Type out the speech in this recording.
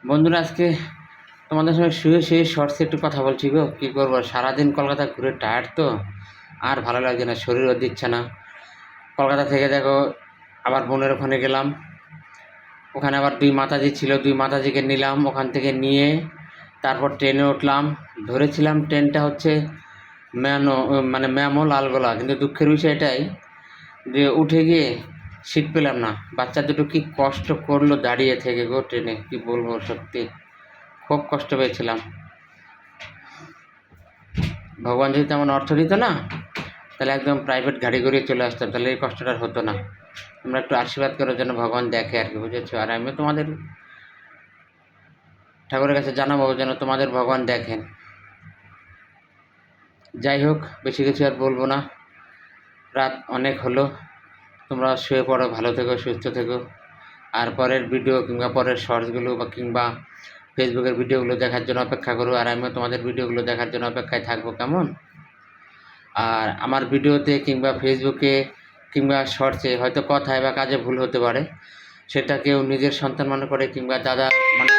বন্ধুরা, আজকে তোমাদের সঙ্গে শুয়ে শুয়ে শর্টসে একটু কথা বলছি গো। কী করবো, সারাদিন কলকাতা ঘুরে টায়ার্ড তো, আর ভালো লাগছে না, শরীরও দিচ্ছে না। কলকাতা থেকে দেখো আবার বোনের ওখানে গেলাম, ওখানে আবার দুই মাতাজি ছিল, দুই মাতাজিকে নিলাম, ওখান থেকে নিয়ে তারপর ট্রেনে উঠলাম। ধরেছিলাম ট্রেনটা হচ্ছে ম্যামো লালগোলা, কিন্তু দুঃখের বিষয় এটাই যে উঠে গিয়ে সিট পেলাম না। বাচ্চা দুটো কি কষ্ট করলো দাঁড়িয়ে থেকে গো ট্রেনে, কি বলবো, সত্যি খুব কষ্ট পেয়েছিলাম। ভগবান যদি তেমন অর্থ দিত না, তাহলে একদম প্রাইভেট গাড়ি করে চলে আসতাম, তাহলে এই কষ্টটা হতো না। তোমরা একটু আশীর্বাদ করার জন্য ভগবান দেখে আর কি, বুঝেছো? আর আমিও তোমাদের ঠাকুরের কাছে জানাবো যেন তোমাদের ভগবান দেখেন। যাই হোক, বেশি কিছু আর বলবো না, রাত অনেক হলো। তোমরা শুয়ে পড়ো, ভালো থেকো, সুস্থ থেকো। আর পরের ভিডিও কিংবা পরের শর্টসগুলো বা কিংবা ফেসবুকের ভিডিওগুলো দেখার জন্য অপেক্ষা করো। আর আমিও তোমাদের ভিডিওগুলো দেখার জন্য অপেক্ষায় থাকবো, কেমন? আর আমার ভিডিওতে কিংবা ফেসবুকে কিংবা শর্টসে হয়তো কথায় বা কাজে ভুল হতে পারে, সেটা কেউ নিজের সন্তান মনে করে কিংবা দাদা মানে